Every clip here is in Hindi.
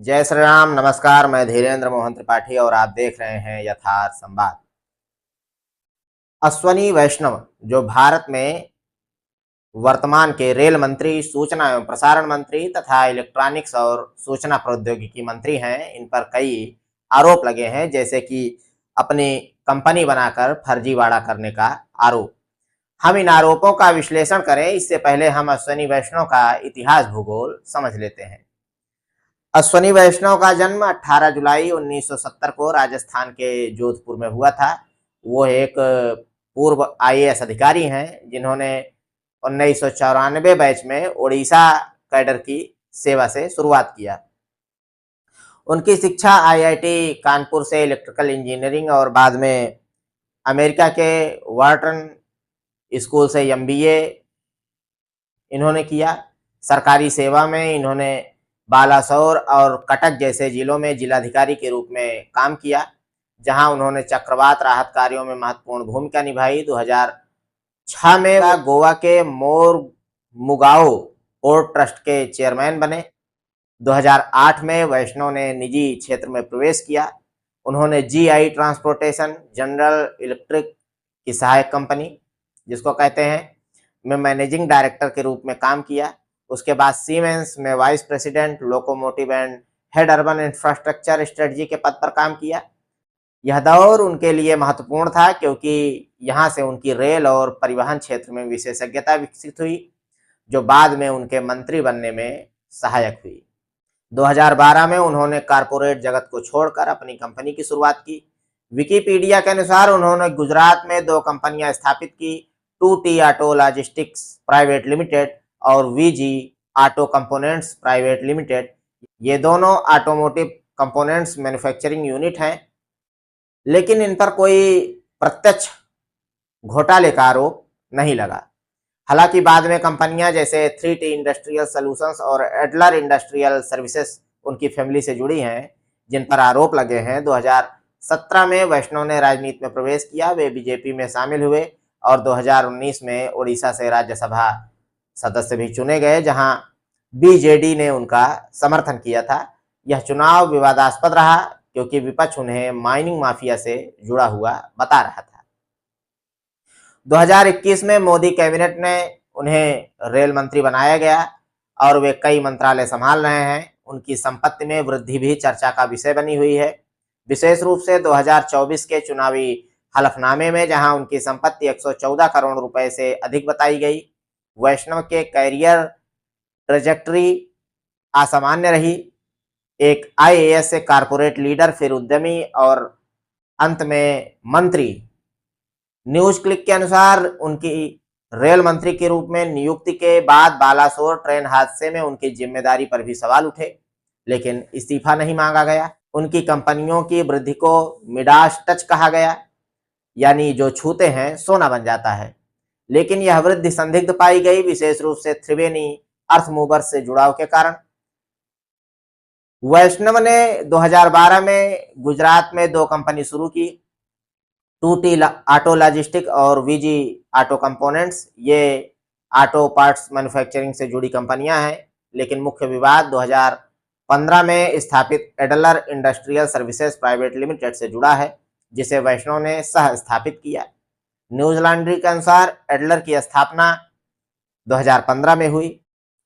जय श्री राम। नमस्कार, मैं धीरेन्द्र मोहन त्रिपाठी और आप देख रहे हैं यथार्थ संवाद। अश्वनी वैष्णव जो भारत में वर्तमान के रेल मंत्री, सूचना एवं प्रसारण मंत्री तथा इलेक्ट्रॉनिक्स और सूचना प्रौद्योगिकी मंत्री हैं, इन पर कई आरोप लगे हैं, जैसे कि अपनी कंपनी बनाकर फर्जीवाड़ा करने का आरोप। हम इन आरोपों का विश्लेषण करें इससे पहले हम अश्वनी वैष्णव का इतिहास भूगोल समझ लेते हैं। अश्वनी वैष्णव का जन्म 18 जुलाई 1970 को राजस्थान के जोधपुर में हुआ था। वो एक पूर्व आईएएस अधिकारी हैं जिन्होंने 1994 बैच में ओडिशा कैडर की सेवा से शुरुआत किया। उनकी शिक्षा आईआईटी कानपुर से इलेक्ट्रिकल इंजीनियरिंग और बाद में अमेरिका के वार्टन स्कूल से एमबीए इन्होंने किया। सरकारी सेवा में इन्होंने बालासोर और कटक जैसे जिलों में जिलाधिकारी के रूप में काम किया, जहां उन्होंने चक्रवात राहत कार्यों में महत्वपूर्ण भूमिका निभाई। 2006 में वह गोवा के मुगाओ पोर्ट ट्रस्ट के चेयरमैन बने। 2008 में वैष्णव ने निजी क्षेत्र में प्रवेश किया। उन्होंने जीआई ट्रांसपोर्टेशन जनरल इलेक्ट्रिक की सहायक कंपनी, जिसको कहते हैं, में मैनेजिंग डायरेक्टर के रूप में काम किया। उसके बाद सीमेंस में vice president locomotive and head urban infrastructure strategy के पद पर काम किया। यह दौर उनके लिए महत्वपूर्ण था क्योंकि यहाँ से उनकी रेल और परिवहन क्षेत्र में विशेषज्ञता विकसित हुई, जो बाद में उनके मंत्री बनने में सहायक हुई। 2012 में उन्होंने कारपोरेट जगत को छोड़कर अपनी कंपनी की शुरुआत की। विकिपीडिया के अनुसार उन्होंने गुजरात में 2 कंपनियां स्थापित की, 2T auto logistics private limited और VG auto components private limited. ये दोनों ऑटोमोटिव कंपोनेंट्स मैन्युफैक्चरिंग यूनिट हैं, लेकिन इन पर कोई प्रत्यक्ष घोटाले का आरोप नहीं लगा। हालांकि बाद में कंपनियां जैसे 3T इंडस्ट्रियल सॉल्यूशंस और एडलर इंडस्ट्रियल सर्विसेज उनकी फैमिली से जुड़ी हैं, जिन पर आरोप लगे हैं। 2017 में वैष्णव ने राजनीति में प्रवेश किया। वे बीजेपी में शामिल हुए और 2019 में ओडिशा से राज्यसभा सदस्य भी चुने गए, जहां बीजेडी ने उनका समर्थन किया था। यह चुनाव विवादास्पद रहा क्योंकि विपक्ष उन्हें माइनिंग माफिया से जुड़ा हुआ बता रहा था। 2021 में मोदी कैबिनेट ने उन्हें रेल मंत्री बनाया गया और वे कई मंत्रालय संभाल रहे हैं। उनकी संपत्ति में वृद्धि भी चर्चा का विषय बनी हुई है, विशेष रूप से 2024 के चुनावी हलफनामे में, जहां उनकी संपत्ति 114 करोड़ रुपए से अधिक बताई गई। वैष्णव के कैरियर ट्रेजेक्टरी असामान्य रही। एक आईएएस से कारपोरेट लीडर, फिर उद्यमी और अंत में मंत्री। न्यूज क्लिक के अनुसार उनकी रेल मंत्री के रूप में नियुक्ति के बाद बालासोर ट्रेन हादसे में उनकी जिम्मेदारी पर भी सवाल उठे, लेकिन इस्तीफा नहीं मांगा गया। उनकी कंपनियों की वृद्धि को मिडास टच कहा गया, यानी जो छूते हैं सोना बन जाता है, लेकिन यह वृद्धि संदिग्ध पाई गई, विशेष रूप से त्रिवेणी अर्थ मूवर्स से जुड़ाव के कारण। वैष्णव ने 2012 में गुजरात में 2 कंपनी शुरू की, 2T ऑटो लॉजिस्टिक और वीजी ऑटो कंपोनेंट्स। ये ऑटो पार्ट्स मैन्युफैक्चरिंग से जुड़ी कंपनियां हैं, लेकिन मुख्य विवाद 2015 में स्थापित Adler industrial services private limited से जुड़ा है, जिसे वैष्णव ने सह स्थापित किया। न्यूज लॉन्ड्री के अनुसार एडलर की स्थापना 2015 में हुई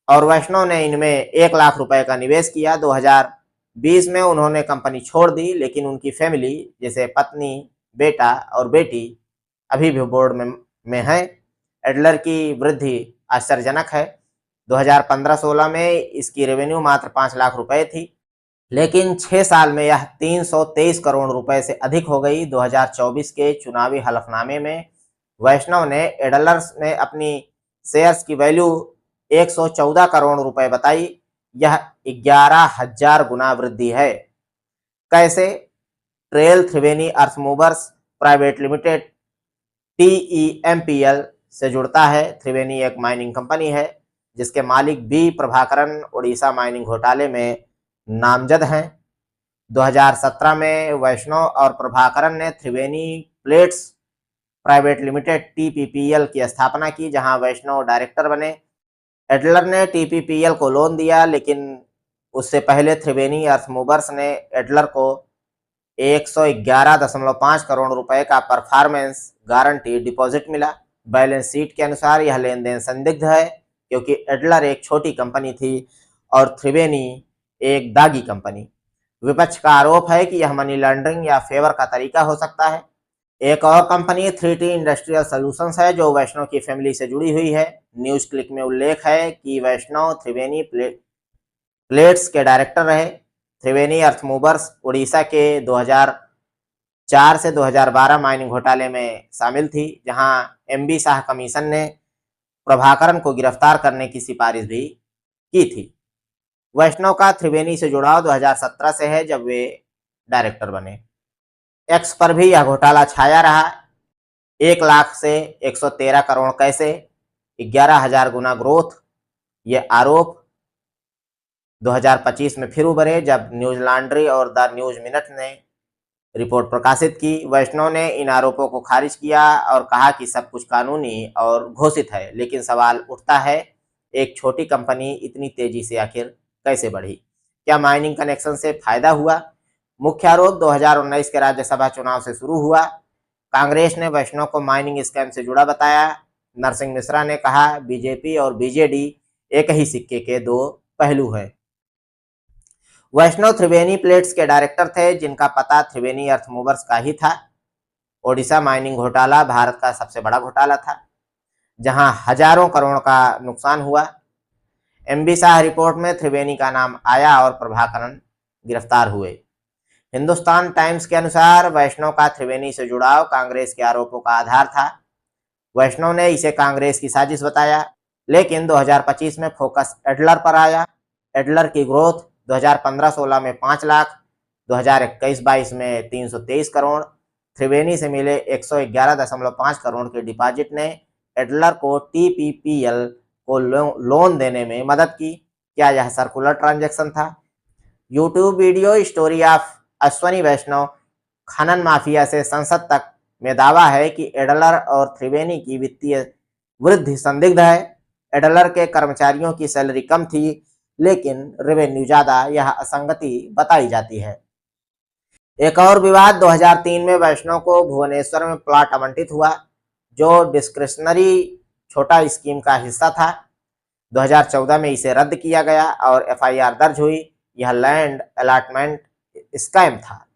और वैष्णव ने इनमें 1 लाख रुपए का निवेश किया। 2020 में उन्होंने कंपनी छोड़ दी, लेकिन उनकी फैमिली, जैसे पत्नी, बेटा और बेटी, अभी भी बोर्ड में है। एडलर की वृद्धि आश्चर्यजनक है। 2015-16 में इसकी रेवेन्यू मात्र 5 लाख रुपए थी, लेकिन 6 साल में यह 323 करोड़ रुपए से अधिक हो गई। 2024 के चुनावी हलफनामे में वैष्णव ने एडलर्स में अपनी शेयर्स की वैल्यू 114 करोड़ रुपए बताई। यह 11,000 गुना वृद्धि है। कैसे? ट्रेल त्रिवेणी अर्थ मूवर्स प्राइवेट लिमिटेड TEMPL से जुड़ता है। त्रिवेणी एक माइनिंग कंपनी है जिसके मालिक बी प्रभाकरन उड़ीसा माइनिंग घोटाले में नामजद हैं। 2017 में वैष्णव और प्रभाकरन ने त्रिवेणी प्लेट्स प्राइवेट लिमिटेड TPPL की स्थापना की, जहां वैष्णव डायरेक्टर बने। एडलर ने TPPL को लोन दिया, लेकिन उससे पहले त्रिवेणी अर्थमूवर्स ने एडलर को 111.5 करोड़ रुपए का परफॉर्मेंस गारंटी डिपॉजिट मिला। बैलेंस शीट के अनुसार यह लेन-देन संदिग्ध है क्योंकि एडलर एक छोटी कंपनी थी और त्रिवेणी एक दागी कंपनी। विपक्ष का आरोप है कि यह मनी लॉन्ड्रिंग या फेवर का तरीका हो सकता है। एक और कंपनी 3T इंडस्ट्रियल सॉल्यूशंस है जो वैष्णव की फैमिली से जुड़ी हुई है। न्यूज क्लिक में उल्लेख है कि वैष्णव त्रिवेणी प्लेट्स के डायरेक्टर रहे। त्रिवेणी अर्थमूवर्स उड़ीसा के 2004 से 2012 माइनिंग घोटाले में शामिल थी, जहां MB शाह कमीशन ने प्रभाकरन को गिरफ्तार करने की सिफारिश भी की थी। वैष्णव का त्रिवेणी से जुड़ाव 2017 से है, जब वे डायरेक्टर बने। एक्स पर भी यह घोटाला छाया रहा। 1 लाख से 113 करोड़ कैसे, 11,000 गुना ग्रोथ, ये आरोप 2025 में फिर उभरे जब न्यूज लॉन्ड्री और द न्यूज मिनट ने रिपोर्ट प्रकाशित की। वैष्णव ने इन आरोपों को खारिज किया और कहा कि सब कुछ कानूनी और घोषित है, लेकिन सवाल उठता है, एक छोटी कंपनी इतनी तेजी से आखिर कैसे बढ़ी? क्या माइनिंग कनेक्शन से फायदा हुआ? मुख्य आरोप 2019 के राज्यसभा चुनाव से शुरू हुआ। कांग्रेस ने वैष्णव को माइनिंग स्कैम से जुड़ा बताया। नरसिंह मिश्रा ने कहा, बीजेपी और बीजेडी एक ही सिक्के के दो पहलू हैं। वैष्णव त्रिवेणी प्लेट्स के डायरेक्टर थे, जिनका पता त्रिवेणी अर्थमूवर्स का ही था। ओडिशा माइनिंग घोटाला भारत का सबसे बड़ा घोटाला था, जहां हजारों करोड़ का नुकसान हुआ। MB शाह रिपोर्ट में त्रिवेणी का नाम आया और प्रभाकरन गिरफ्तार हुए। हिंदुस्तान टाइम्स के अनुसार वैष्णव का त्रिवेणी से जुड़ाव कांग्रेस के आरोपों का आधार था। वैष्णव ने इसे कांग्रेस की साजिश बताया, लेकिन 2025 में फोकस एडलर पर आया। एडलर की ग्रोथ 2015-16 में 5 लाख, 2021-22 में 323 करोड़। त्रिवेणी से मिले 111.5 करोड़ के डिपॉजिट ने एडलर को TPPL को लोन देने में मदद की। क्या यह सर्कुलर ट्रांजैक्शन था? YouTube video story of Ashwini Vaishnav खनन माफिया से संसद तक में दावा है कि एडलर और त्रिवेणी की वित्तीय वृद्धि संदिग्ध है। एडलर के कर्मचारियों की सैलरी कम थी, लेकिन रेवेन्यू ज्यादा, यह असंगति बताई जाती है। एक और विवाद 2003 में वैष्णव को भुवनेश्वर में प्लॉट आवंटित हुआ, जो डिस्क्रिशनरी छोटा स्कीम का हिस्सा था। 2014 में इसे रद्द किया गया और FIR दर्ज हुई। यह लैंड अलॉटमेंट स्कैम था।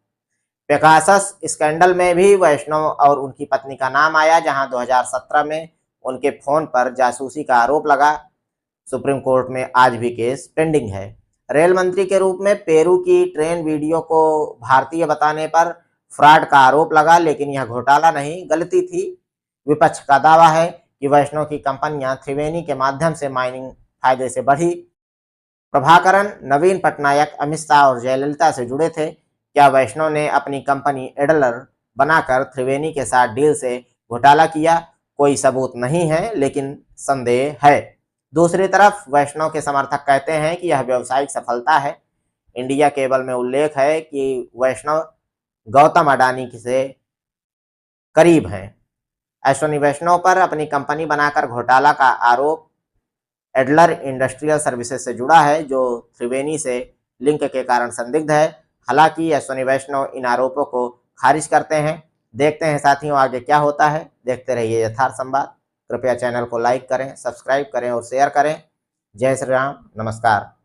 पेगासस स्कैंडल में भी वैष्णव और उनकी पत्नी का नाम आया, जहां 2017 में उनके फोन पर जासूसी का आरोप लगा। सुप्रीम कोर्ट में आज भी केस पेंडिंग है। रेल मंत्री के रूप में पेरू की ट्रेन वीडियो को भारतीय बताने पर फ्रॉड का आरोप लगा, लेकिन यह घोटाला नहीं, गलती थी। विपक्ष का दावा है कि वैष्णव की कंपनियां त्रिवेणी के माध्यम से माइनिंग फायदे से बढ़ी। प्रभाकरन, नवीन पटनायक, अमित शाह और जयललिता से जुड़े थे। क्या वैष्णव ने अपनी कंपनी एडलर बनाकर त्रिवेणी के साथ डील से घोटाला किया? कोई सबूत नहीं है, लेकिन संदेह है। दूसरी तरफ वैष्णव के समर्थक कहते हैं कि यह व्यावसायिक सफलता है। इंडिया केबल में उल्लेख है कि वैष्णव गौतम अडानी से करीब हैं। अश्वनी वैष्णव पर अपनी कंपनी बनाकर घोटाला का आरोप एडलर इंडस्ट्रियल सर्विसेज से जुड़ा है, जो त्रिवेणी से लिंक के कारण संदिग्ध है। हालांकि अश्वनी वैष्णव इन आरोपों को खारिज करते हैं। देखते हैं साथियों आगे क्या होता है। देखते रहिए यथार्थ संवाद। कृपया चैनल को लाइक करें, सब्सक्राइब करें और शेयर करें। जय श्री राम, नमस्कार।